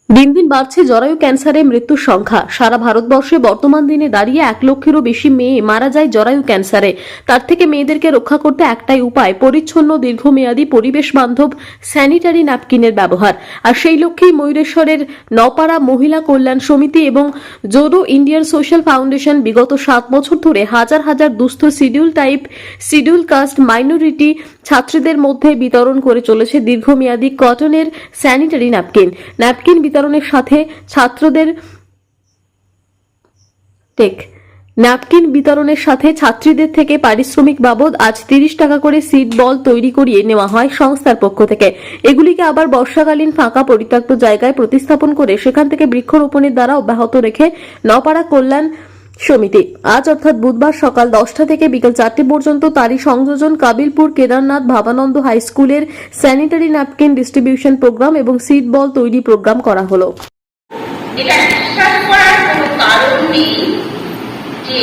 দিন দিন বাড়ছে জরায়ু ক্যান্সারে মৃত্যুর সংখ্যা। সারা ভারতবর্ষে বর্তমান দিনে দাঁড়িয়ে 1 লক্ষেরও বেশি মেয়ে মারা যায় জরায়ু ক্যান্সারে। তার থেকে মেয়েদেরকে রক্ষা করতে একটাই উপায়, পরিচ্ছন্ন দীর্ঘমেয়াদী পরিবেশ বান্ধব স্যানিটারি ন্যাপকিনের ব্যবহার। আর সেই লক্ষ্যেই ময়ূরেশ্বরের নপাড়া মহিলা কল্যাণ সমিতি এবং জোডো ইন্ডিয়ান সোশ্যাল ফাউন্ডেশন বিগত 7 বছর ধরে হাজার হাজার দুস্থ শিডিউল কাস্ট মাইনরিটি ছাত্রীদের মধ্যে বিতরণ করে চলেছে দীর্ঘমেয়াদী কটনের স্যানিটারি ন্যাপকিন বিতরণের সাথে ছাত্রীদের থেকে পারিশ্রমিক বাবদ আজ 30 টাকা করে সিড বল তৈরি করিয়ে নেওয়া হয় সংস্থার পক্ষ থেকে। এগুলিকে আবার বর্ষাকালীন ফাঁকা পরিত্যক্ত জায়গায় প্রতিস্থাপন করে সেখান থেকে বৃক্ষরোপণের দ্বারা অব্যাহত রেখে নপাড়া কল্যাণ সমিতি আজ অর্থাৎ বুধবার সকাল 10টা থেকে বিকেল 4টে পর্যন্ত তারই সংযোজন কাবিলপুর কেদারনাথ ভাবানন্দ হাই স্কুলের স্যানিটারি ন্যাপকিন ডিস্ট্রিবিউশন প্রোগ্রাম এবং সিড বল তৈরি প্রোগ্রাম করা হলো। এটা বিশ্বাস করার কোনো কারণ নেই যে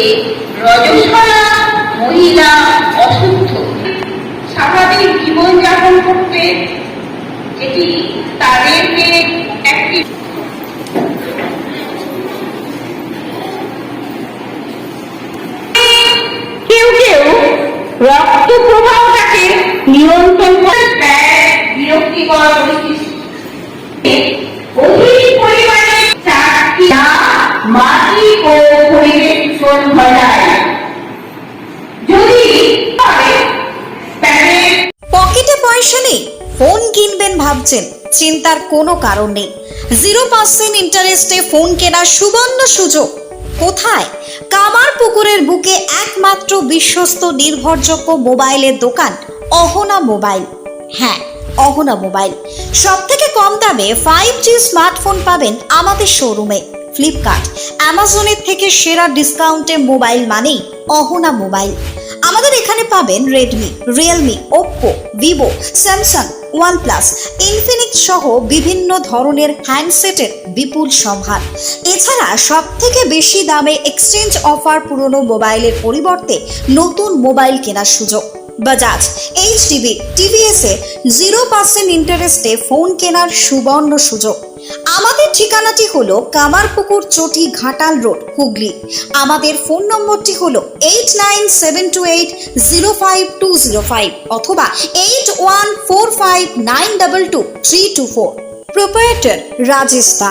রজস্বলা মহিলা অসুস্থ স্বাভাবিক জীবনযাপন করতে এটি তাদেরকে একটি কেউ রক্ত প্রবাহটাকে নিয়ন্ত্রণ করে বিরক্তিকর পরিস্থিতি অধিক পরিমাণে মাটি ও পরিবেশ দূষণ ঘটায়। যদি পকেটে পয়সা নেই, ফোন কিনবেন ভাবছেন, চিন্তার কোনো কারণ নেই। 0% ইন্টারেস্টে ফোন কেনার সুবর্ণ সুযোগ। কোথায়? কামারপুকুরের বুকে একমাত্র বিশ্বস্ত নির্ভরযোগ্য মোবাইলের দোকান অহনা মোবাইল। হ্যাঁ, অহনা মোবাইল। সব থেকে কম দামে 5G স্মার্টফোন পাবেন আমাদের শোরুমে। ফ্লিপকার্ট, অ্যামাজনের থেকে সেরা ডিসকাউন্টে মোবাইল মানেই অহনা মোবাইল। আমাদের এখানে পাবেন Redmi, Realme, Oppo, Vivo, Samsung, OnePlus, Infinix সহ বিভিন্ন ধরনের হ্যান্ডসেটের বিপুল সম্ভার। এছাড়া সব থেকে বেশি দামে এক্সচেঞ্জ অফার, পুরনো মোবাইলের পরিবর্তে নতুন মোবাইল কেনার সুযোগ। বাজাজ, এইচডিবি, টিভিএস এ 0% ইন্টারেস্টে ফোন কেনার সুবর্ণ সুযোগ। আমাদের ঠিকানাটি হলো কামারপুকুর চটি, ঘাটাল রোড, হুগলি। আমাদের ফোন নম্বরটি হলো 8972805205 অথবা 8145922324। প্রোপ্রাইটার রাজেশ দা।